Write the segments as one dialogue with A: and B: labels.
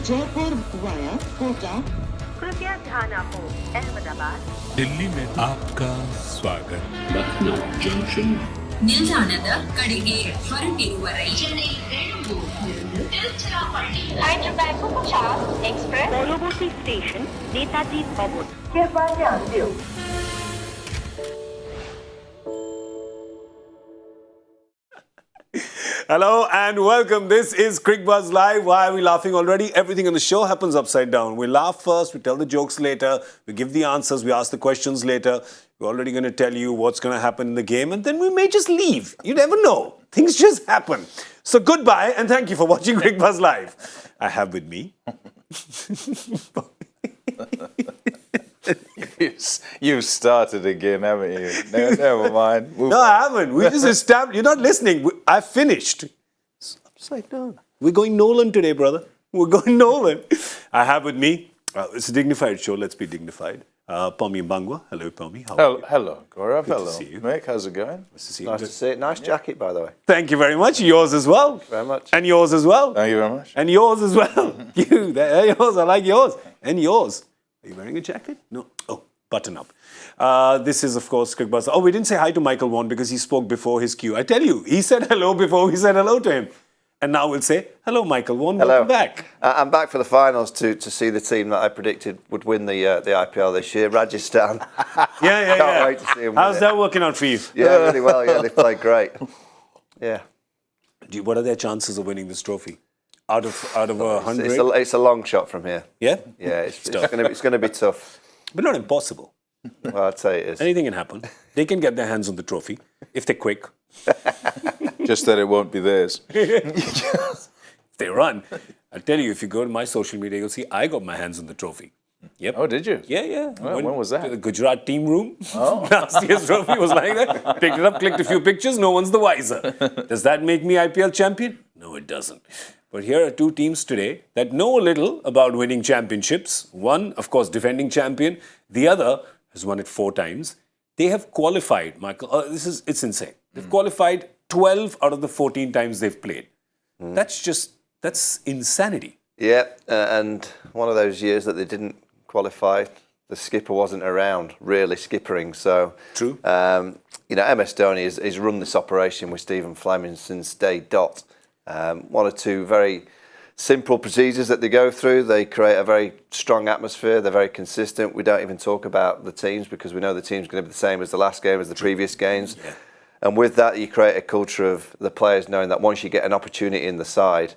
A: Jaipur via Kota.
B: कृपया ध्यान आपको अहमदाबाद
C: दिल्ली में आपका स्वागत
D: Lucknow Junction.
E: ನಿಲ್ದಾಣದ ಕಡೆಗೆ ಹೊರಟಿರುವರೈ
B: Chennai Hyderabad Superfast Express পরবর্তী স্টেশন নেতাজি ভবন कृपया ध्यान दियो।
F: Hello and welcome. This is Cricbuzz Live. Why are we laughing already? Everything on the show happens upside down. We laugh first, we tell the jokes later, we give the answers, we ask the questions later. We're already going to tell you what's going to happen in the game and then we may just leave. You never know. Things just happen. So goodbye and thank you for watching Cricbuzz Live. I have with me...
G: You started again, haven't you? No, never mind.
F: No, I haven't. We just established. You're not listening. I finished. It's upside down. We're going Nolan today, brother. We're going Nolan. I have with me, it's a dignified show. Let's be dignified. Pommie Mbangwa. Hello, Pommie. How are you?
G: Hello, Gaurav.
F: Good to
G: Hello.
F: see you.
G: Mick, how's it going?
F: Nice to see you.
H: Nice to see it. Nice jacket, by the way.
F: Thank you very much. Yours as well.
H: Very much.
F: And yours as well.
G: Thank you very much.
F: And yours as well. Yours. I like yours. And yours. Are you wearing a jacket? No. Oh, button up. This is, of course, Cricbuzz. Oh, we didn't say hi to Michael Vaughan because he spoke before his cue. I tell you, he said hello before we said hello to him. And now we'll say, hello, Michael Vaughan.
H: Hello.
F: Welcome back.
H: I'm back for the finals to see the team that I predicted would win the IPL this year, Rajasthan.
F: Yeah.
H: Can't wait to see them win
F: How's
H: it.
F: that working out for you?
H: Yeah, really well. Yeah, they played great. Yeah.
F: What are their chances of winning this trophy? Out of 100?
H: It's a long shot from here.
F: Yeah?
H: Yeah, it's going to be tough.
F: But not impossible.
H: Well, I'd say it is.
F: Anything can happen. They can get their hands on the trophy if they're quick.
G: Just that it won't be theirs.
F: If they run. I'll tell you, if you go to my social media, you'll see I got my hands on the trophy. Yep.
G: Oh, did you?
F: Yeah.
G: Well, when was that?
F: To the Gujarat team room. Oh. Last year's trophy was like that. Picked it up, clicked a few pictures, no one's the wiser. Does that make me IPL champion? No, it doesn't. But here are two teams today that know a little about winning championships. One, of course, defending champion. The other has won it 4 times. They have qualified, Michael. It's insane. They've qualified 12 out of the 14 times they've played. That's insanity.
H: Yeah, and one of those years that they didn't qualify, the skipper wasn't around, really skippering. So,
F: True.
H: MS Dhoni has run this operation with Stephen Fleming since day dot. 1 or 2 very simple procedures that they go through. They create a very strong atmosphere. They're very consistent. We don't even talk about the teams because we know the team's going to be the same as the last game, as the previous games. Yeah. And with that, you create a culture of the players knowing that once you get an opportunity in the side,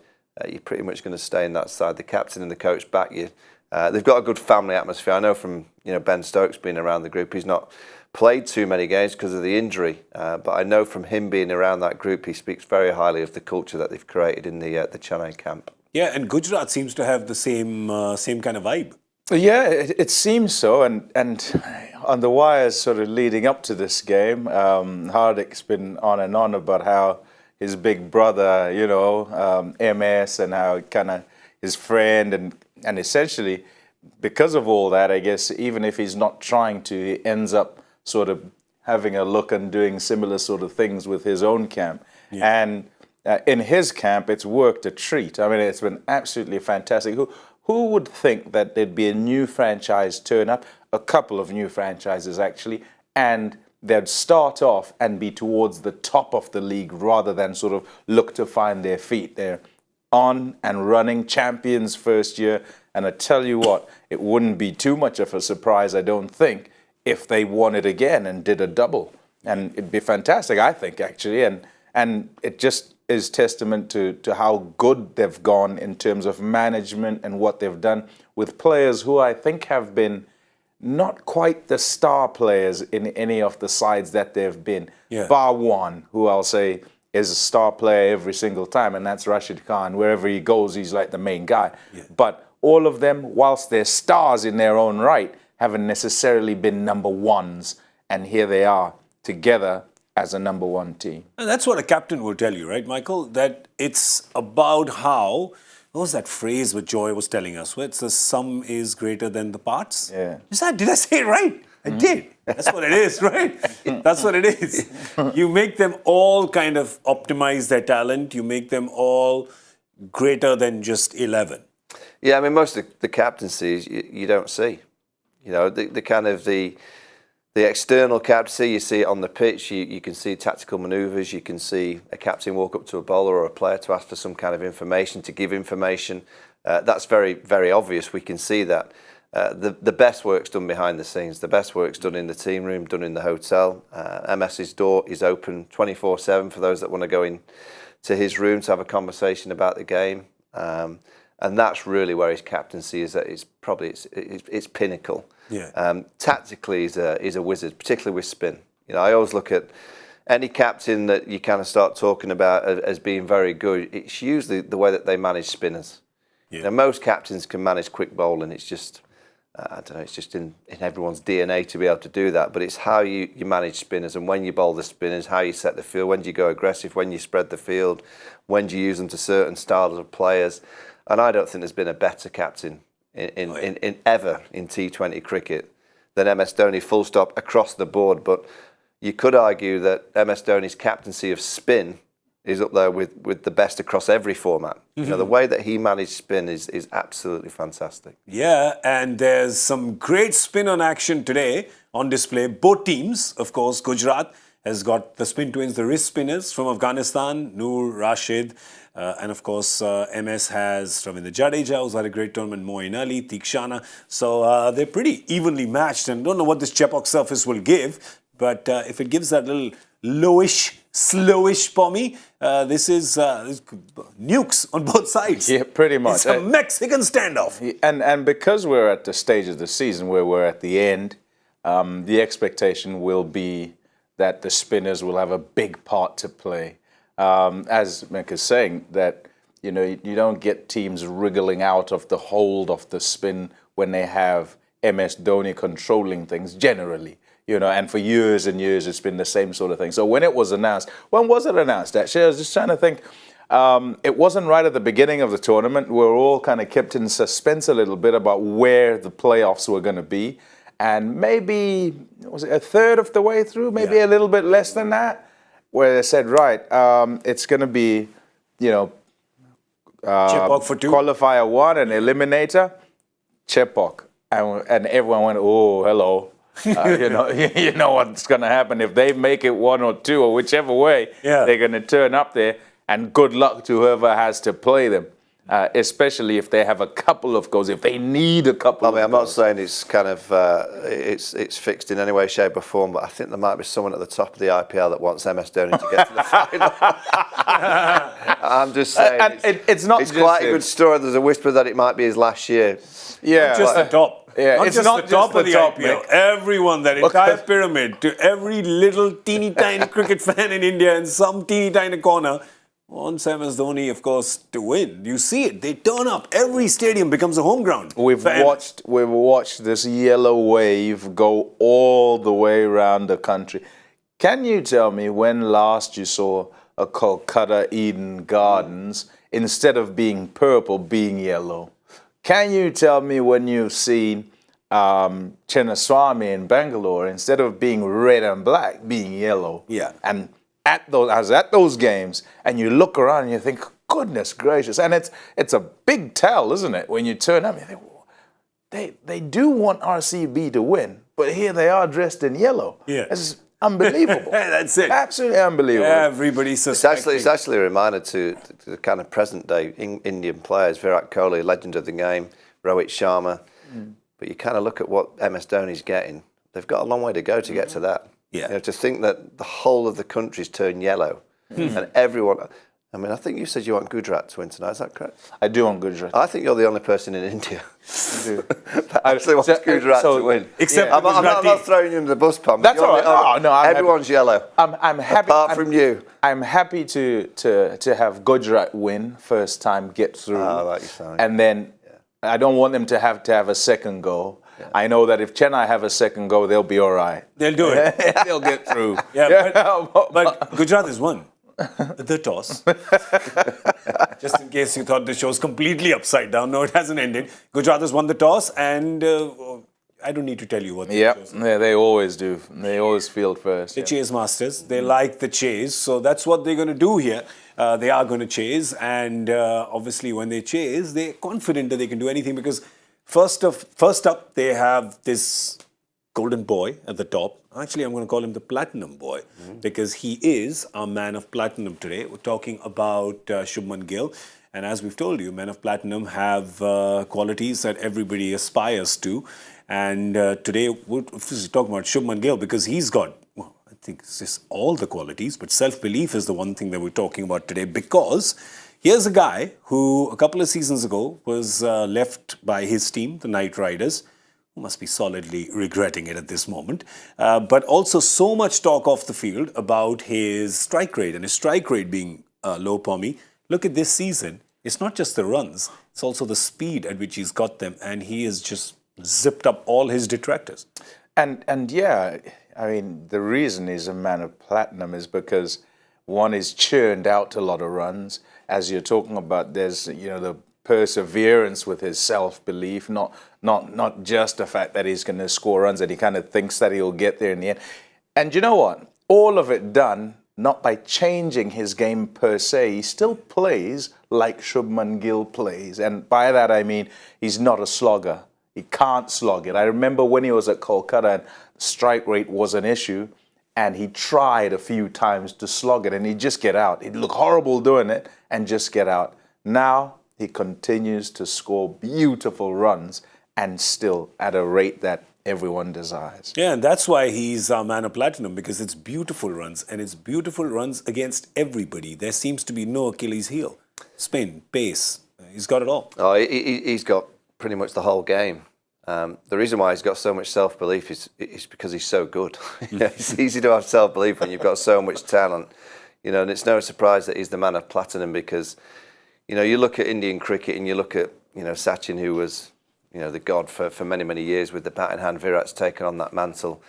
H: you're pretty much going to stay in that side. The captain and the coach back you. They've got a good family atmosphere. I know from Ben Stokes being around the group, he's not played too many games because of the injury. But I know from him being around that group, he speaks very highly of the culture that they've created in the Chennai camp.
F: Yeah, and Gujarat seems to have the same kind of vibe.
G: Yeah, it seems so. And on the wires sort of leading up to this game, Hardik's been on and on about how his big brother, MS, and how kind of his friend, and essentially because of all that, I guess, even if he's not trying to, he ends up sort of having a look and doing similar sort of things with his own camp. Yeah. And in his camp, it's worked a treat. I mean, it's been absolutely fantastic. Who would think that there'd be a new franchise turn up, a couple of new franchises actually, and they'd start off and be towards the top of the league rather than sort of look to find their feet. They're on and running, champions first year. And I tell you what, it wouldn't be too much of a surprise, I don't think, if they won it again and did a double. And it'd be fantastic, I think, actually. And it just is testament to how good they've gone in terms of management and what they've done with players who I think have been not quite the star players in any of the sides that they've been. Yeah. Bar one, who I'll say is a star player every single time, and that's Rashid Khan. Wherever he goes, he's like the main guy. Yeah. But all of them, whilst they're stars in their own right, haven't necessarily been number ones. And here they are together as a number 1 team.
F: And that's what a captain will tell you, right, Michael? That it's about how, what was that phrase what Joy was telling us? Where it's the sum is greater than the parts?
G: Yeah.
F: Did I say it right? I did. That's what it is, right? That's what it is. You make them all kind of optimize their talent. You make them all greater than just 11.
H: Yeah, I mean, most of the captaincies you don't see. You know, the kind of the external captaincy, you see it on the pitch. You can see tactical manoeuvres. You can see a captain walk up to a bowler or a player to ask for some kind of information, to give information. That's very, very obvious. We can see that. The best work's done behind the scenes. The best work's done in the team room, done in the hotel. MS's door is open 24/7 for those that want to go in to his room to have a conversation about the game. And that's really where his captaincy is. It's probably its pinnacle.
F: Yeah.
H: Tactically, he's a wizard, particularly with spin. You know, I always look at any captain that you kind of start talking about as being very good. It's usually the way that they manage spinners.
F: Yeah.
H: Now, most captains can manage quick bowling. It's just, I don't know, it's just in everyone's DNA to be able to do that. But it's how you manage spinners and when you bowl the spinners, how you set the field, when do you go aggressive, when you spread the field, when do you use them to certain styles of players. And I don't think there's been a better captain in ever in T20 cricket than MS Dhoni, full stop, across the board. But you could argue that MS Dhoni's captaincy of spin is up there with the best across every format. Mm-hmm. You know, the way that he managed spin is absolutely fantastic.
F: Yeah, and there's some great spin on action today on display. Both teams, of course, Gujarat has got the spin twins, the wrist spinners from Afghanistan, Noor, Rashid, and of course MS has Ravinder Jadeja, who's had a great tournament, Moeen Ali, Tikshana. So they're pretty evenly matched, and don't know what this Chepauk surface will give, but if it gives that little lowish, slowish Pommie, this is nukes on both sides.
G: Yeah, pretty much.
F: It's a Mexican standoff.
G: And because we're at the stage of the season where we're at the end, the expectation will be that the spinners will have a big part to play. As Mick is saying, that you know you don't get teams wriggling out of the hold of the spin when they have MS Dhoni controlling things generally. You know, and for years and years it's been the same sort of thing. So when it was announced, when was it announced? Actually, I was just trying to think. It wasn't right at the beginning of the tournament. We were all kind of kept in suspense a little bit about where the playoffs were going to be. And maybe, was it a third of the way through? Maybe a little bit less than that? Where they said, right, it's going to be, you know,
F: Chepauk for two.
G: Qualifier 1 and Eliminator, Chepauk. And everyone went, oh, hello. You know what's going to happen if they make it 1 or 2 or whichever way, they're going to turn up there. And good luck to whoever has to play them. Especially if they have a couple of goals, if they need a couple of goals.
H: I'm not saying it's kind of it's fixed in any way, shape or form, but I think there might be someone at the top of the IPL that wants MS Dhoni to get to the final. I'm just saying, it's quite a good story. There's a whisper that it might be his last year.
F: Yeah, not just the top.
G: Yeah,
F: not
G: it's
F: just
G: not
F: the top of the
G: top,
F: IPL.
G: Mick.
F: Everyone, that entire pyramid, to every little teeny tiny cricket fan in India in some teeny tiny corner, wants MS Dhoni, of course, to win. You see it. They turn up. Every stadium becomes a home ground.
G: We've watched this yellow wave go all the way around the country. Can you tell me when last you saw a Kolkata Eden Gardens, instead of being purple, being yellow? Can you tell me when you've seen Chennai in Bangalore, instead of being red and black, being yellow?
F: Yeah.
G: And I was at those games, and you look around and you think, goodness gracious. And it's a big tell, isn't it? When you turn up, you think, well, they do want RCB to win, but here they are dressed in yellow.
F: Yeah.
G: It's unbelievable.
F: That's it.
G: Absolutely unbelievable.
F: Everybody's suspecting.
H: It's actually a reminder to the kind of present-day Indian players. Virat Kohli, legend of the game, Rohit Sharma. But you kind of look at what MS Dhoni's getting. They've got a long way to go to get to that.
F: Yeah.
H: You know, to think that the whole of the country's turned yellow and everyone... I mean, I think you said you want Gujarat to win tonight. Is that correct?
G: I do want Gujarat.
H: I think you're the only person in India that actually wants Gujarat to win.
F: Except
H: I'm not throwing you under the bus, Pam.
G: That's all right. No,
H: everyone's yellow.
G: I'm happy.
H: Apart from you.
G: I'm happy to have Gujarat win first time, get through.
H: Like you saying.
G: And then I don't want them to have a second goal. Yeah. I know that if Chennai have a second goal, they'll be all right.
F: They'll do it.
G: They'll get through.
F: But Gujarat has won the toss. Just in case you thought the show's completely upside down. No, it hasn't ended. Gujarat has won the toss, and I don't need to tell you what they
G: Yep,
F: chose.
G: yeah, they always do. They always field first.
F: They're
G: yeah.
F: chase masters. They like the chase. So that's what they're going to do here. They are going to chase. And obviously when they chase, they're confident that they can do anything because first up, they have this golden boy at the top. Actually, I'm going to call him the platinum boy because he is our man of platinum today. We're talking about Shubman Gill. And as we've told you, men of platinum have qualities that everybody aspires to. And today, we're talking about Shubman Gill because he's got, well, I think it's just all the qualities, but self-belief is the one thing that we're talking about today because here's a guy who a couple of seasons ago was left by his team, the Knight Riders, who must be solidly regretting it at this moment. But also so much talk off the field about his strike rate and his strike rate being low, Pommie. Look at this season. It's not just the runs, it's also the speed at which he's got them. And he has just zipped up all his detractors.
G: And yeah, I mean, the reason he's a man of platinum is because one is churned out a lot of runs. As you're talking about, there's, the perseverance with his self-belief, not just the fact that he's going to score runs, that he kind of thinks that he'll get there in the end. And you know what? All of it done not by changing his game per se. He still plays like Shubman Gill plays. And by that, I mean, he's not a slogger. He can't slog it. I remember when he was at Kolkata and strike rate was an issue and he tried a few times to slog it and he'd just get out. He'd look horrible doing it and just get out. Now he continues to score beautiful runs and still at a rate that everyone desires.
F: Yeah, and that's why he's our man of platinum because it's beautiful runs and it's beautiful runs against everybody. There seems to be no Achilles heel. Spin, pace, he's got it all.
H: Oh, he's got pretty much the whole game. The reason why he's got so much self-belief is because he's so good. It's easy to have self-belief when you've got so much talent. And it's no surprise that he's the man of platinum because, you look at Indian cricket and you look at, Sachin, who was, the god for many, many years with the bat in hand. Virat's taken on that mantle.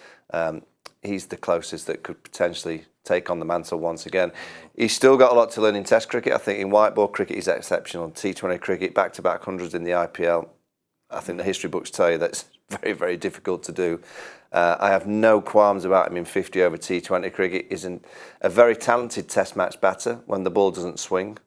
H: He's the closest that could potentially take on the mantle once again. He's still got a lot to learn in Test cricket. I think in white ball cricket he's exceptional. T20 cricket, back-to-back hundreds in the IPL. I think the history books tell you that's very, very difficult to do. I have no qualms about him in 50 over T20 cricket. He's a very talented Test match batter when the ball doesn't swing.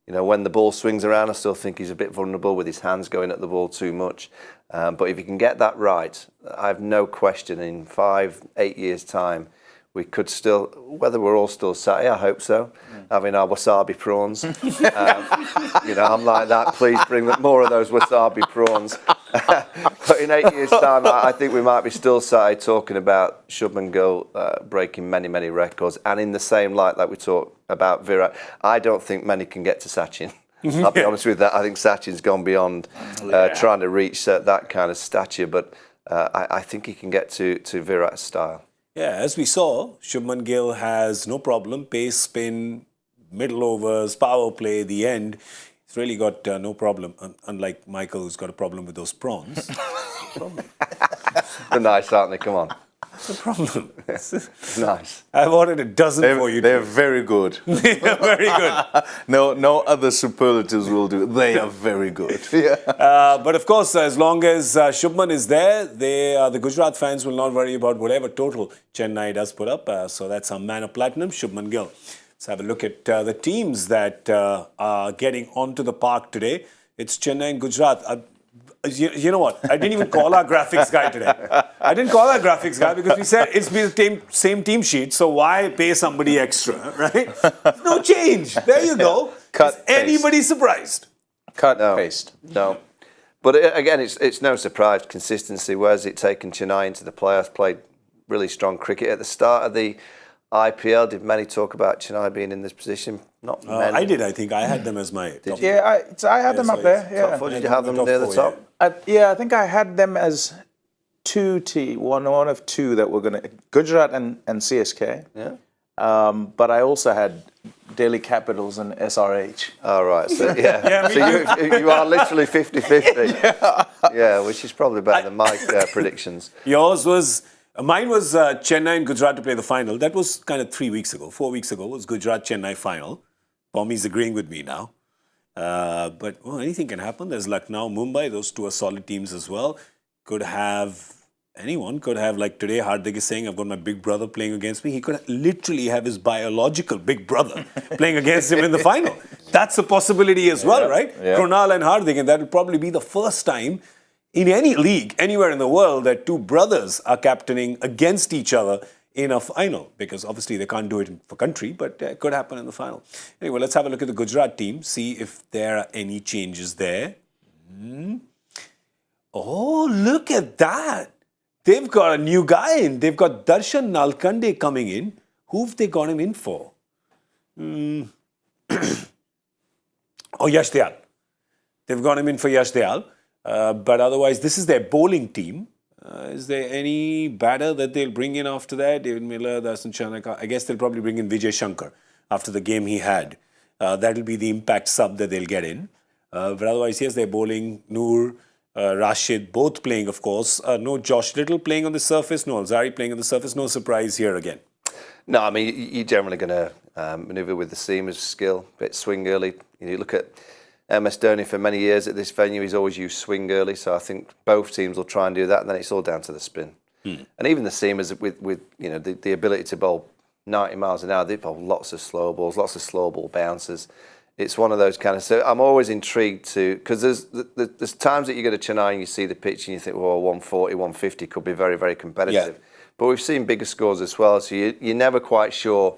H: When the ball swings around, I still think he's a bit vulnerable with his hands going at the ball too much. But if he can get that right, I have no question in 5-8 years' time, we could still, whether we're all still sat here, I hope so, having our wasabi prawns. I'm like that, please bring more of those wasabi prawns. But in 8 years' time, I think we might be still sat here talking about Shubman Gill breaking many, many records. And in the same light that we talk about Virat, I don't think many can get to Sachin. I'll be honest with that. I think Sachin's gone beyond trying to reach that kind of stature. But I think he can get to Virat's style.
F: Yeah, as we saw, Shubman Gill has no problem. Pace, spin, middle overs, power play, the end. He's really got no problem. Unlike Michael, who's got a problem with those prawns.
H: They're nice, aren't they? Come on.
F: What's the problem?
H: Nice.
F: I've ordered a dozen for you.
G: They're very good.
F: They're very good.
G: No other superlatives will do. They are very good.
F: But of course, as long as Shubman is there, the Gujarat fans will not worry about whatever total Chennai does put up. So that's our man of platinum, Shubman Gill. Let's have a look at the teams that are getting onto the park today. It's Chennai and Gujarat. You know what? I didn't even call our graphics guy today. I didn't call our graphics guy because we said it's been the same team sheet, so why pay somebody extra, right? No change. There you go.
G: Cut,
F: Is anybody surprised?
G: Cut,
H: No.
G: paste.
H: No. But again, it's no surprise. Consistency. Where's it taken Chennai into the playoffs? Played really strong cricket at the start of the IPL. Did many talk about Chennai being in this position? Not many.
F: I did. I think I had them as my top.
G: Yeah, I had them
F: so
G: up there.
F: it's
G: Yeah.
H: Top four, did you have them
F: Top
H: near the
F: four,
H: top?
F: yeah.
G: I think I had them as one of two that were going to Gujarat and CSK.
H: Yeah.
G: But I also had Delhi Capitals and SRH.
H: All right. So yeah. So you are literally 50-50. Yeah, which is probably better than my predictions.
F: Yours was, mine was Chennai and Gujarat to play the final. That was kind of 4 weeks ago was Gujarat-Chennai final. Pommie's agreeing with me now. But anything can happen. There's Lucknow, Mumbai. Those two are solid teams as well. Could have anyone could have, like today, Hardik is saying, I've got my big brother playing against me. He could literally have his biological big brother playing against him in the final. That's a possibility as well, right?
G: Yeah.
F: Krunal and Hardik, and that will probably be the first time in any league, anywhere in the world, that two brothers are captaining against each other in a final, because obviously they can't do it for country, but it could happen in the final. Anyway, let's have a look at the Gujarat team, see if there are any changes there. Oh, look at that. They've got a new guy in. They've got Darshan Nalkande coming in. Who've they got him in for? Oh, Yash Dayal. They've got him in for Yash Dayal. But otherwise, this is their bowling team. Is there any batter that they'll bring in after that? David Miller, Darshan Chanaka. I guess they'll probably bring in Vijay Shankar after the game he had. That'll be the impact sub that they'll get in. But otherwise, yes, they're bowling. Noor, Rashid, both playing, of course. No Josh Little playing on the surface. No Alzari playing on the surface. No surprise here again.
H: No, I mean, you're generally going to manoeuvre with the seamers skill, bit swing early. You look at MS Dhoni for many years at this venue, he's always used swing early, so I think both teams will try and do that, and then it's all down to the spin. And even the seamers with the ability to bowl 90 miles an hour, they bowl lots of slow balls, lots of slow ball bounces. It's one of those kind of... So I'm always intrigued to... Because there's times that you go to Chennai and you see the pitch and you think, well, 140, 150 could be very, very competitive. Yeah. But we've seen bigger scores as well, so you're never quite sure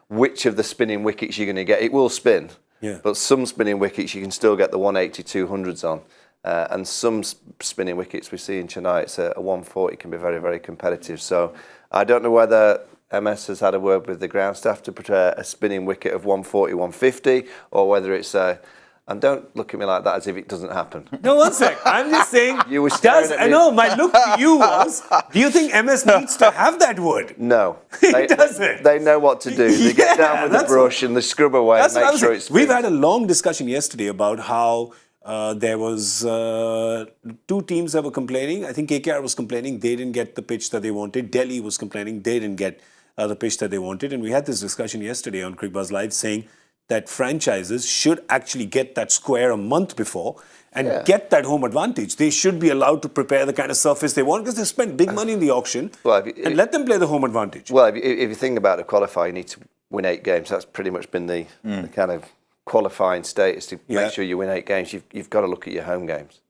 H: which of the spinning wickets you're going to get. It will spin. Yeah. But some spinning wickets you can still get the 180, 200s on. And some spinning wickets we see in Chennai, it's a 140 can be very, very competitive. So I don't know whether MS has had a word with the ground staff to prepare a spinning wicket of 140, 150, or whether it's a... And don't look at me like that as if it doesn't happen.
F: No, one sec. I'm just saying,
H: you were staring at me.
F: I know, my look to you was, do you think MS needs to have that word?
H: No.
F: He doesn't.
H: They know what to do. They get down with the brush and they scrub away and make sure it's...
F: We've had a long discussion yesterday about how there was two teams that were complaining. I think KKR was complaining they didn't get the pitch that they wanted. Delhi was complaining they didn't get the pitch that they wanted. And we had this discussion yesterday on Cricbuzz Live saying that franchises should actually get that square a month before and get that home advantage. They should be allowed to prepare the kind of surface they want because they spent big money in the auction, and let them play the home advantage.
H: Well, if you think about a qualifier, you need to win 8 games. That's pretty much been the kind of qualifying status to make sure you win 8 games. You've got to look at your home games.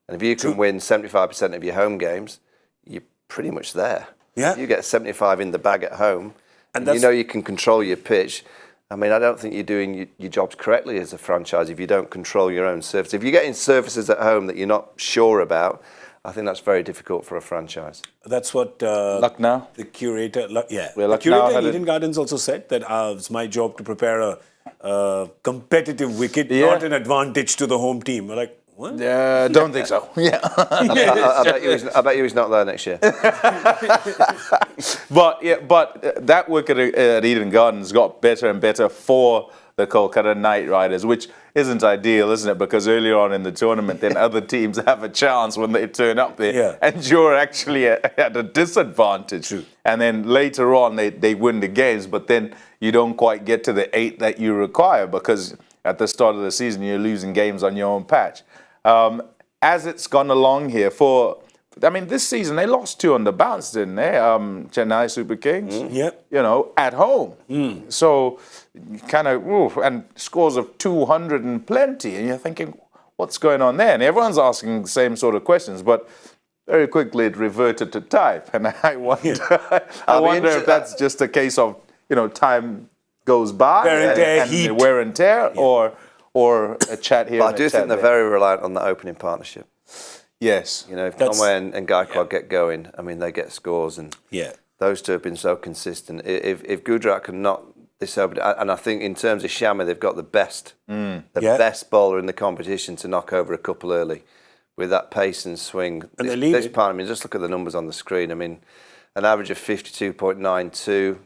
H: And if you can win 75% of your home games, you're pretty much there. Yeah. You get 75 in the bag at home, and you know you can control your pitch. I mean, I don't think you're doing your jobs correctly as a franchise if you don't control your own surface. If you're getting surfaces at home that you're not sure about, I think that's very difficult for a franchise.
F: That's what
G: Lucknow,
F: the curator, the
G: Lucknow
F: curator in Eden Gardens also said, that it's my job to prepare a competitive wicket, not an advantage to the home team. We're like, what?
G: Yeah, don't think so. Yeah,
H: I bet you he's not there next year.
G: But that wicket at Eden Gardens got better and better for the Kolkata Knight Riders, which isn't ideal, isn't it? Because earlier on in the tournament, then other teams have a chance when they turn up there, and you're actually at a disadvantage. True. And then later on, they win the games, but then you don't quite get to the 8 that you require because at the start of the season, you're losing games on your own patch. As it's gone along here this season they lost 2 on the bounce, didn't they? Chennai Super Kings, at home. So kind of, and scores of 200 and plenty, and you're thinking, what's going on there? And everyone's asking the same sort of questions, but very quickly it reverted to type, and I wonder if that's just a case of time goes by, wear and tear, or a chat here.
H: But I do think they're very reliant on the opening partnership.
G: Yes.
H: If Conway and Gaikwad get going, I mean, they get scores, and those two have been so consistent. If Gujarat can knock this over, and I think in terms of Shamma, they've got the best bowler in the competition to knock over a couple early with that pace and swing.
F: And
H: this part, just look at the numbers on the screen. I mean, an average of 52.92,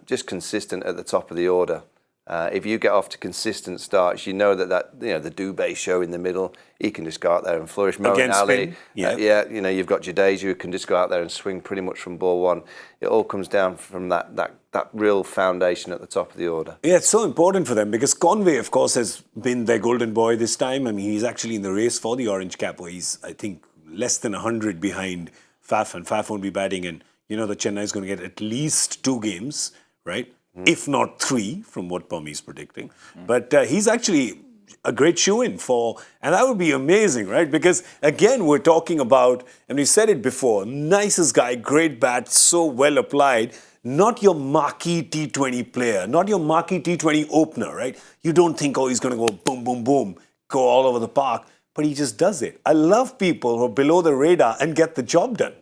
H: just consistent at the top of the order. If you get off to consistent starts, you know that the Dubé show in the middle, he can just go out there and flourish.
F: Against
H: Ali, you've got Jadeja who can just go out there and swing pretty much from ball one. It all comes down from that real foundation at the top of the order.
F: Yeah, it's so important for them because Conway, of course, has been their golden boy this time. I mean, he's actually in the race for the orange cap, where he's, I think, less than 100 behind Faf, and Faf won't be batting, and you know that Chennai is going to get at least 2 games, right? If not 3, from what Pommie is predicting. But he's actually a great shoe-in for, and that would be amazing, right? Because again, we're talking about, and we said it before, nicest guy, great bat, so well applied. Not your marquee T20 player, not your marquee T20 opener, right? You don't think, oh, he's going to go boom, boom, boom, go all over the park, but he just does it. I love people who are below the radar and get the job done.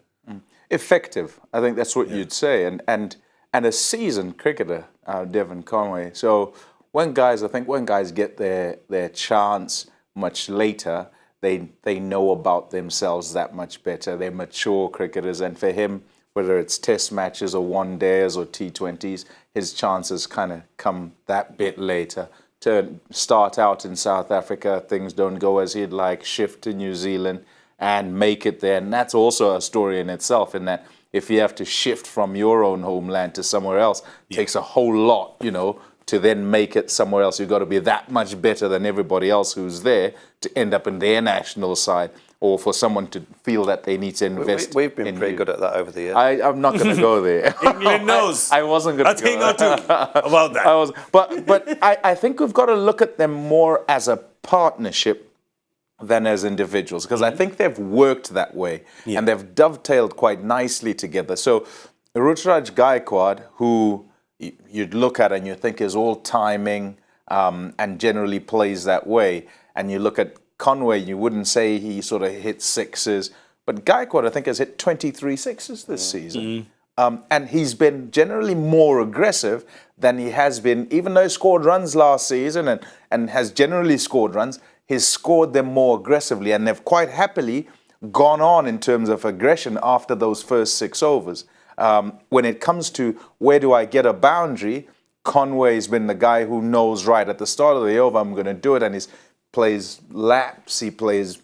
G: Effective, I think that's what you'd say, and a seasoned cricketer, Devon Conway. So when guys get their chance much later, they know about themselves that much better. They're mature cricketers, and for him, whether it's test matches or one days or T20s, his chances kind of come that bit later. To start out in South Africa, things don't go as he'd like, shift to New Zealand and make it there. And that's also a story in itself, in that if you have to shift from your own homeland to somewhere else, it takes a whole lot, you know, to then make it somewhere else. You've got to be that much better than everybody else who's there to end up in their national side, or for someone to feel that they need to invest.
H: We've been pretty good at that over the years.
G: I'm not going to go there.
F: England knows.
G: I wasn't going to go there.
F: A thing or two about that.
G: But I think we've got to look at them more as a partnership than as individuals, because I think they've worked that way and they've dovetailed quite nicely together. So Ruturaj Gaikwad, who you'd look at and you think is all timing and generally plays that way, and you look at Conway, you wouldn't say he sort of hits sixes, but Gaikwad, I think, has hit 23 sixes this season. And he's been generally more aggressive than he has been, even though he scored runs last season and has generally scored runs, he's scored them more aggressively, and they've quite happily gone on in terms of aggression after those first 6 overs. When it comes to where do I get a boundary, Conway's been the guy who knows right at the start of the over, I'm going to do it, and he plays laps, he plays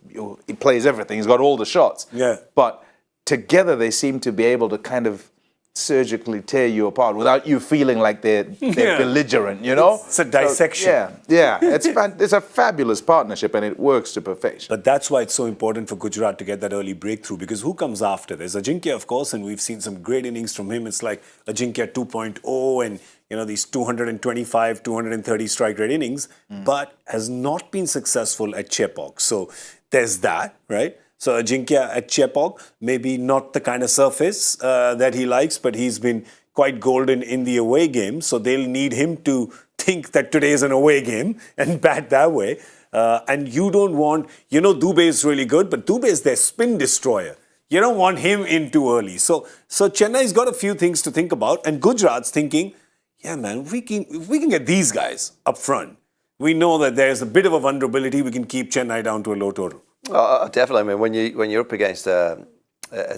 G: everything. He's got all the shots.
F: Yeah.
G: But together they seem to be able to kind of surgically tear you apart without you feeling like they're belligerent, you know?
F: It's a dissection.
G: So, it's a fabulous partnership, and it works to perfection.
F: But that's why it's so important for Gujarat to get that early breakthrough, because who comes after? There's Ajinkya, of course, and we've seen some great innings from him. It's like Ajinkya 2.0 and, you know, these 225, 230 strike rate innings, but has not been successful at Chepauk. So there's that, right? So Ajinkya at Chepauk, maybe not the kind of surface that he likes, but he's been quite golden in the away game. So they'll need him to think that today is an away game and bat that way. And you don't want, you know, Dubey is really good, but Dubey is their spin destroyer. You don't want him in too early. So Chennai's got a few things to think about, and Gujarat's thinking, yeah, man, if we can get these guys up front, we know that there's a bit of a vulnerability. We can keep Chennai down to a low total.
H: Definitely. I mean, when you're up against a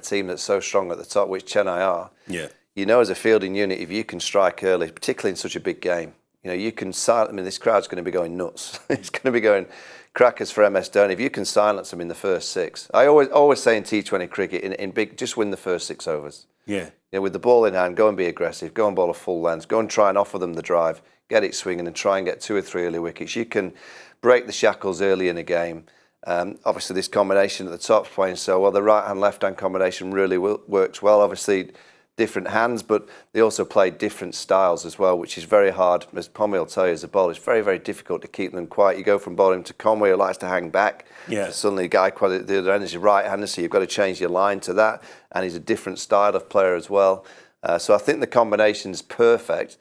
H: team that's so strong at the top, which Chennai are, you know, as a fielding unit, if you can strike early, particularly in such a big game, you know, you can silence. I mean, this crowd's going to be going nuts. It's going to be going crackers for MS Dhoni. If you can silence them in the first 6, I always say in T20 cricket, in big, just win the first 6 overs. Yeah. You know, with the ball in hand, go and be aggressive. Go and bowl a full length. Go and try and offer them the drive. Get it swinging and try and get 2 or 3 early wickets. You can break the shackles early in a game. Obviously, this combination at the top's playing so well. The right-hand, left-hand combination really works well. Obviously, different hands, but they also play different styles as well, which is very hard. As Pommie will tell you, as a bowler, it's very, very difficult to keep them quiet. You go from bowling to Conway, who likes to hang back. Yeah. Suddenly, a guy at the other end is a right-hander, so you've got to change your line to that. And he's a different style of player as well. So I think the combination is perfect.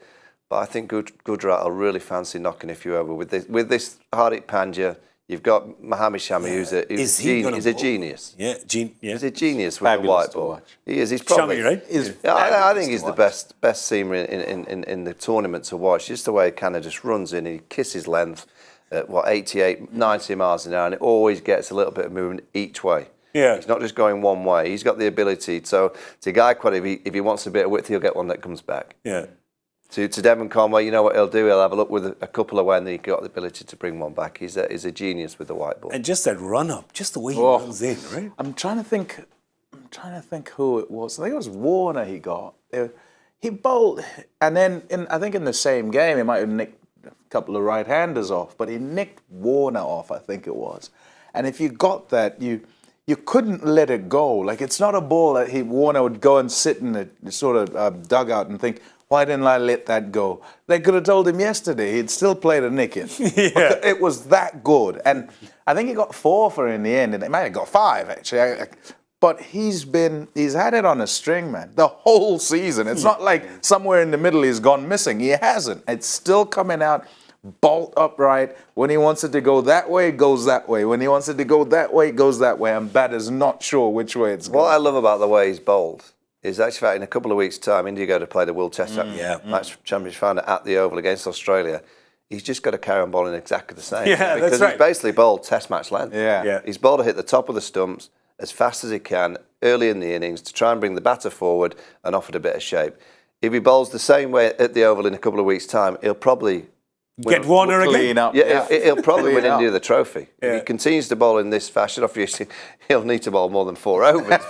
H: But I think Gujarat will really fancy knocking a few over with this Hardik Pandya. You've got Mohammad Shami, who's a genius.
F: Yeah,
H: he's a genius with
G: Fabulous
H: the white ball. He is. He's probably
F: Shami, right?
H: I think he's the best seamer in the tournament to watch. Just the way he kind of just runs in, he kisses length at 88, 90 miles an hour, and it always gets a little bit of movement each way. Yeah, he's not just going one way. He's got the ability. So to Gaikwad, if he wants a bit of width, he'll get one that comes back. Yeah. To Devon Conway, you know what he'll do? He'll have a look with a couple away, and then he's got the ability to bring one back. He's a genius with the white ball.
F: And just that run up, just the way he runs in, right?
G: I'm trying to think who it was. I think it was Warner he got. He bowled, and then I think in the same game he might have nicked a couple of right-handers off, but he nicked Warner off, I think it was. And if you got that, you you couldn't let it go. Like, it's not a ball that Warner would go and sit in the sort of dugout and think, why didn't I let that go? They could have told him yesterday. He'd still played a nick in.
F: Yeah.
G: It was that good. And I think he got 4 for in the end. And he might have got 5, actually. But he's had it on a string, man, the whole season. It's not like somewhere in the middle he's gone missing. He hasn't. It's still coming out bolt upright. When he wants it to go that way, it goes that way. When he wants it to go that way, it goes that way. And batter's not sure which way it's going.
H: What I love about the way he's bowled is actually in a couple of weeks' time, India go to play the World Test match Championship final at the Oval against Australia. He's just got to carry on bowling exactly the same.
F: Yeah,
H: because
F: that's right.
H: he's basically bowled Test match length.
G: Yeah.
H: He's bowled to hit the top of the stumps as fast as he can early in the innings to try and bring the batter forward and offer a bit of shape. If he bowls the same way at the Oval in a couple of weeks' time, he'll probably
F: Get Warner again.
H: He'll probably win India the trophy.
F: Yeah.
H: If he continues to bowl in this fashion, obviously he'll need to bowl more than 4 overs.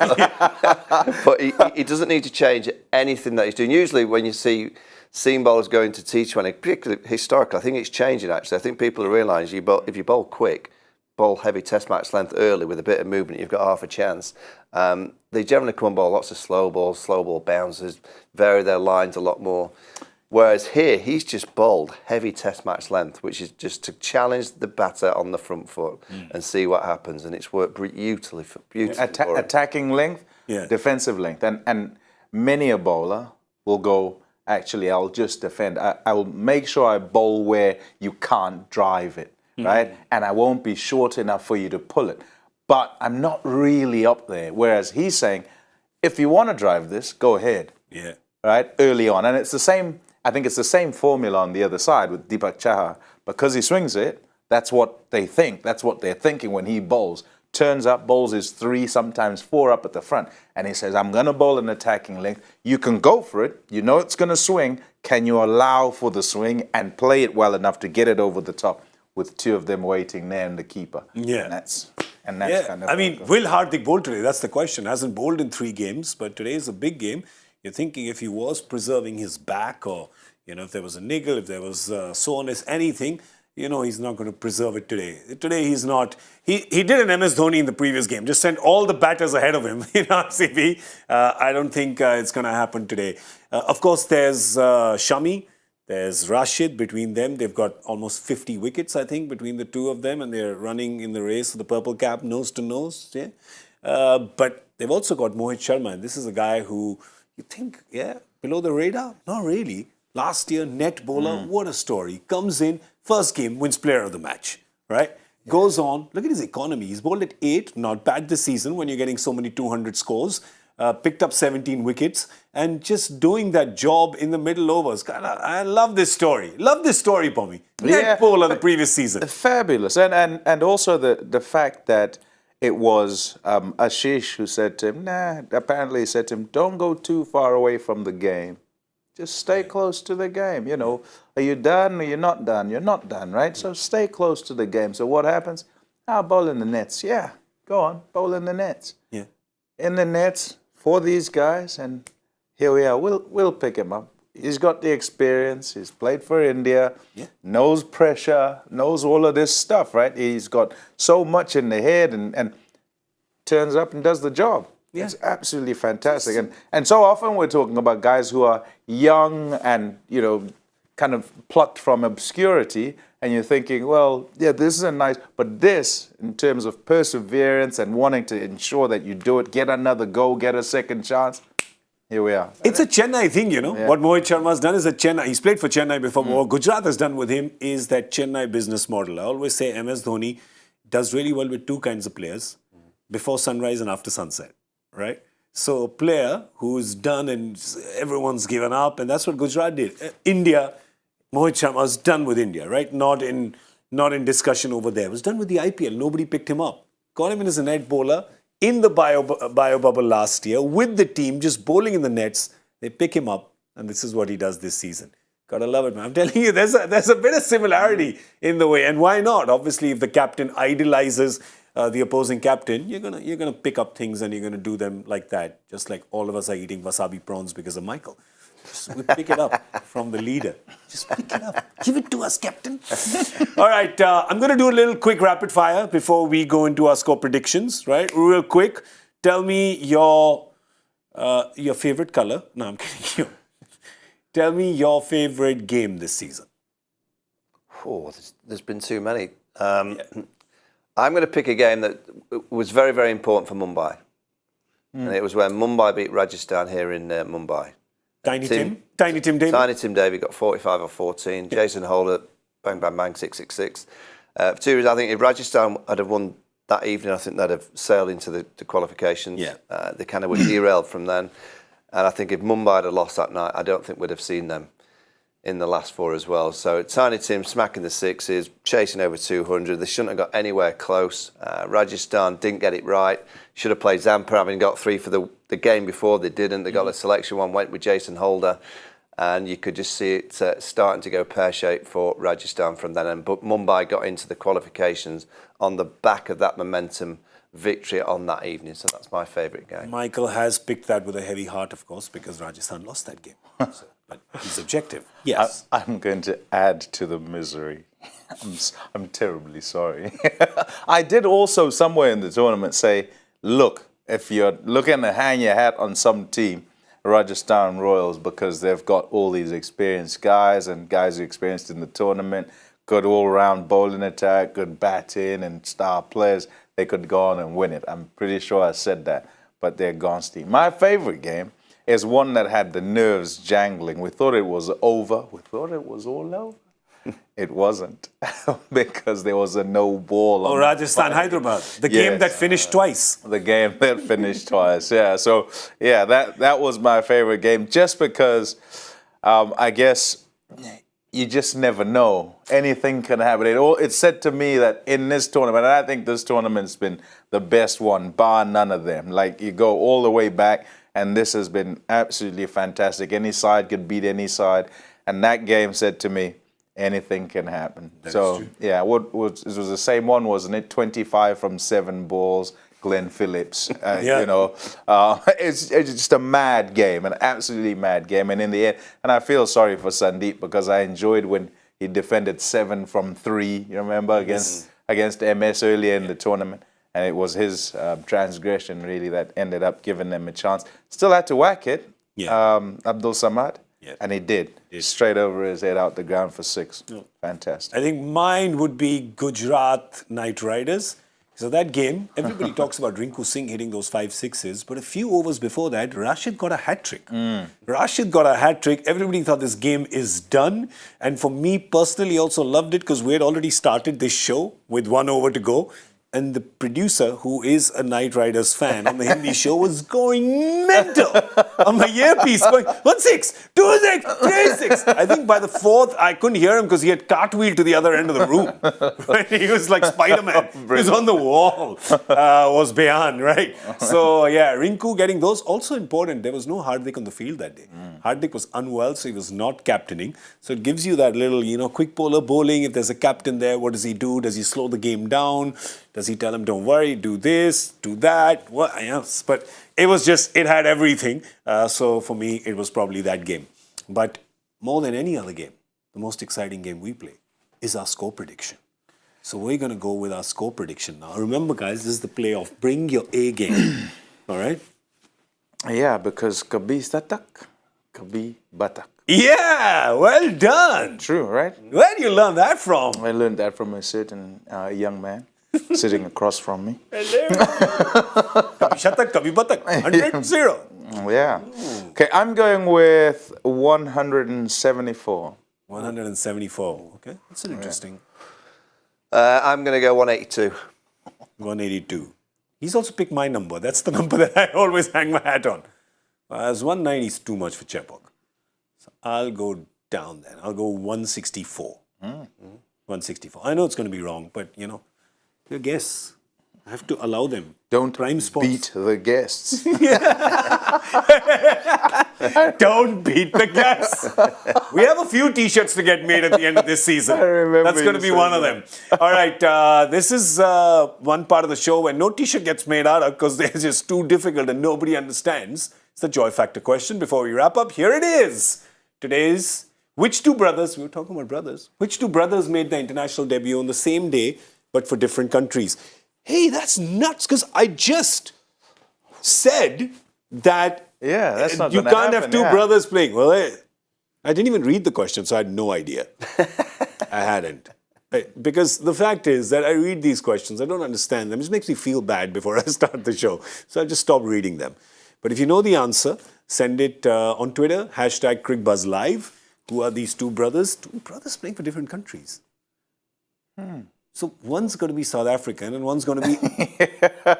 H: But he doesn't need to change anything that he's doing. Usually when you see seam bowlers going to T20, particularly historically, I think it's changing actually. I think people are realising if you bowl quick, bowl heavy Test match length early with a bit of movement, you've got half a chance. They generally come and bowl lots of slow ball bounces, vary their lines a lot more. Whereas here, he's just bowled heavy Test match length, which is just to challenge the batter on the front foot and see what happens. And it's worked beautifully for him.
G: Attacking length, defensive length. And many a bowler will go, actually, I'll just defend. I'll make sure I bowl where you can't drive it, right? And I won't be short enough for you to pull it. But I'm not really up there. Whereas he's saying, if you want to drive this, go ahead.
F: Yeah.
G: Right? Early on. And it's the same, I think it's the same formula on the other side with Deepak Chahar. Because he swings it, that's what they think. That's what they're thinking when he bowls. Turns up, bowls his 3, sometimes 4 up at the front. And he says, I'm going to bowl an attacking length. You can go for it. You know it's going to swing. Can you allow for the swing and play it well enough to get it over the top with 2 of them waiting there and the keeper?
F: Yeah.
G: And that's kind of...
F: I mean, will Hardik bowl today? That's the question. Hasn't bowled in 3 games, but today is a big game. You're thinking if he was preserving his back or, if there was a niggle, if there was soreness, anything, he's not going to preserve it today. Today he's not. He did an MS Dhoni in the previous game. Just sent all the batters ahead of him in RCB. I don't think it's going to happen today. Of course, there's Shami. There's Rashid. Between them, they've got almost 50 wickets, I think, between the 2 of them. And they're running in the race for the purple cap, nose to nose. Yeah? But they've also got Mohit Sharma. And this is a guy who... You think, below the radar? Not really. Last year, net bowler, what a story. Comes in, first game, wins player of the match, right? Goes on, look at his economy. He's bowled at 8, not bad this season when you're getting so many 200 scores. Picked up 17 wickets and just doing that job in the middle overs. I love this story. Love this story, Pommie. Net bowler the previous season.
G: Fabulous. And also the fact that it was Ashish who said to him, apparently he said to him, don't go too far away from the game. Just stay close to the game. Are you done or you're not done? You're not done, right? So stay close to the game. So what happens? Bowl in the nets. Yeah, go on, bowl in the nets.
F: Yeah.
G: In the nets for these guys, and here we are. We'll pick him up. He's got the experience. He's played for India, knows pressure, knows all of this stuff, right? He's got so much in the head and turns up and does the job. Yeah. It's absolutely fantastic. And so often we're talking about guys who are young and, kind of plucked from obscurity. And you're thinking, well, this isn't nice. But this, in terms of perseverance and wanting to ensure that you do it, get another go, get a second chance, here we are.
F: It's a Chennai thing, What Mohit Sharma has done is at Chennai. He's played for Chennai before. What Gujarat has done with him is that Chennai business model. I always say MS Dhoni does really well with 2 kinds of players, before sunrise and after sunset, right? So a player who's done and everyone's given up, and that's what Gujarat did. India, Mohit Sharma was done with India, right? Not in discussion over there. It was done with the IPL. Nobody picked him up. Got him in as a net bowler. In the bio bubble last year, with the team, just bowling in the nets, they pick him up, and this is what he does this season. Gotta love it, man. I'm telling you, there's a bit of similarity in the way, and why not? Obviously, if the captain idolizes the opposing captain, you're gonna pick up things and you're gonna do them like that, just like all of us are eating wasabi prawns because of Michael. We pick it up from the leader. Just pick it up. Give it to us, Captain. All right, I'm going to do a little quick rapid fire before we go into our score predictions, right? Real quick. Tell me your favorite color. No, I'm kidding you. Tell me your favorite game this season.
H: Oh, there's been too many. I'm going to pick a game that was very, very important for Mumbai. And it was when Mumbai beat Rajasthan here in Mumbai.
F: Tiny Tim David.
H: Tiny Tim David got 45 or 14. Jason Holder, bang, bang, bang, 666. For 2 reasons, I think if Rajasthan had have won that evening, I think they'd have sailed into the qualifications.
F: Yeah.
H: They kind of were derailed from then. And I think if Mumbai had lost that night, I don't think we'd have seen them in the last 4 as well. So Tiny Tim smacking the sixes, chasing over 200. They shouldn't have got anywhere close. Rajasthan didn't get it right. Should have played Zampa, having got 3 for the game before. They didn't. They got a selection one, went with Jason Holder. And you could just see it starting to go pear-shaped for Rajasthan from then on. But Mumbai got into the qualifications on the back of that momentum victory on that evening. So that's my favourite game.
F: Michael has picked that with a heavy heart, of course, because Rajasthan lost that game. So, but he's objective. Yes.
G: I'm going to add to the misery. I'm terribly sorry. I did also somewhere in the tournament say, look, if you're looking to hang your hat on some team, Rajasthan Royals, because they've got all these experienced guys and guys who are experienced in the tournament, good all-round bowling attack, good batting and star players. They could go on and win it. I'm pretty sure I said that, but they're Gaunt's team. My favorite game is one that had the nerves jangling. We thought it was over. We thought it was all over. It wasn't, because there was a no ball.
F: Oh, Rajasthan, Hyderabad. The game that finished twice.
G: The game that finished twice, yeah. So, yeah, that was my favorite game, just because I guess you just never know. Anything can happen. It said to me that in this tournament, and I think this tournament's been the best one, bar none of them. Like, you go all the way back, and this has been absolutely fantastic. Any side could beat any side. And that game said to me, anything can happen. Yeah, it was the same one, wasn't it? 25 from 7 balls, Glenn Phillips. You know, it's just a mad game, an absolutely mad game. And in the end, and I feel sorry for Sandeep, because I enjoyed when he defended 7 from 3. You remember against MS earlier in the tournament, and it was his transgression really that ended up giving them a chance. Still had to whack it, Abdul Samad. Yes. And he did. Straight over his head out the ground for 6. Fantastic.
F: I think mine would be Gujarat Knight Riders. So that game, everybody talks about Rinku Singh hitting those 5 sixes, but a few overs before that, Rashid got a hat-trick. Rashid got a hat-trick. Everybody thought this game is done. And for me personally, also loved it because we had already started this show with 1 over to go. And the producer, who is a Knight Riders fan on the Hindi show, was going mental on my earpiece, going 1 6, 2 6, 3 6. I think by the 4th, I couldn't hear him because he had cartwheeled to the other end of the room. Right? He was like Spider-Man. He was on the wall, was beyond, right? So, yeah, Rinku getting those. Also important, there was no Hardik on the field that day. Hardik was unwell, so he was not captaining. So it gives you that little, quick polar bowling. If there's a captain there, what does he do? Does he slow the game down? Does he tell him, don't worry, do this, do that? What else? But it was just, it had everything. So for me, it was probably that game. But more than any other game, the most exciting game we play is our score prediction. So we're going to go with our score prediction now. Remember, guys, this is the playoff. Bring your A game. All right?
G: Yeah, because kabhi satak, kabhi batak.
F: Yeah, well done.
G: True, right?
F: Where do you learn that from?
G: I learned that from a certain young man sitting across from me.
F: Hello. Kabhi shatak, kabhi batak. 100-0.
G: Yeah. Okay, I'm going with 174.
F: 174. Okay, that's an interesting.
H: I'm going to go 182.
F: 182. He's also picked my number. That's the number that I always hang my hat on. As 190 is too much for Chepak. So I'll go down then. I'll go 164. 164. I know it's going to be wrong, but your guess. I have to allow them.
G: Don't
F: prime spots.
G: beat the guests.
F: Don't beat the guests. We have a few T-shirts to get made at the end of this season.
G: I remember.
F: That's going to be one of them. All right. This is one part of the show where no T-shirt gets made out of because they're just too difficult and nobody understands. It's the joy factor question. Before we wrap up, here it is. Today's, which two brothers, we were talking about brothers, which two brothers made the international debut on the same day, but for different countries? Hey, that's nuts, because I just said that
G: that's not
F: you
G: gonna
F: can't have
G: happen,
F: two
G: yeah.
F: brothers playing. Well, I didn't even read the question, so I had no idea. I hadn't. Because the fact is that I read these questions, I don't understand them. It just makes me feel bad before I start the show. So I just stop reading them. But if you know the answer, send it on Twitter, #Cricbuzz Live. Who are these two brothers? Two brothers playing for different countries. So one's going to be South African and one's going to be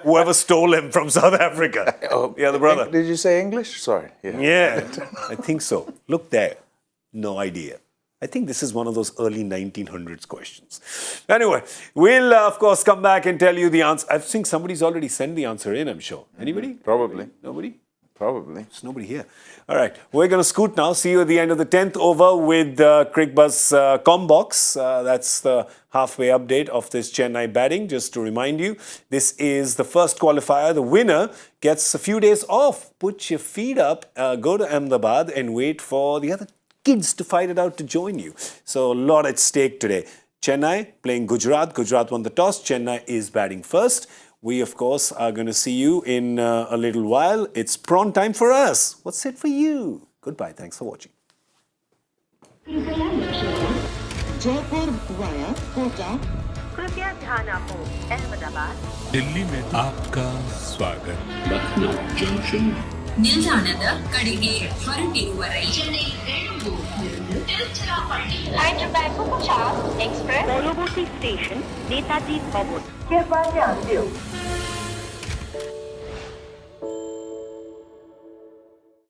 F: whoever stole him from South Africa. The other brother.
G: Did you say English? Sorry.
F: Yeah, I think so. Look there. No idea. I think this is one of those early 1900s questions. Anyway, we'll, of course, come back and tell you the answer. I think somebody's already sent the answer in, I'm sure. Anybody?
G: Probably.
F: Nobody?
G: Probably.
F: There's nobody here. All right, we're going to scoot now. See you at the end of the 10th over with Cricbuzz Combox. That's the halfway update of this Chennai batting. Just to remind you, this is the first qualifier. The winner gets a few days off. Put your feet up, go to Ahmedabad and wait for the other kids to fight it out to join you. So a lot at stake today. Chennai playing Gujarat. Gujarat won the toss. Chennai is batting first. We, of course, are going to see you in a little while. It's prawn time for us. What's it for you? Goodbye. Thanks for watching.
A: Jaipur via Kota.
B: कृपया ध्यान आपको अहमदाबाद
C: दिल्ली में आपका स्वागत.
D: Lucknow Junction.
E: ನಿಲ್ದಾಣದ ಕಡೆಗೆ ಹೊರಟಿರುವರೈ
B: Hyderabad Superfast Express পরবর্তী station Netaji ভবন। कृपया ध्यान दें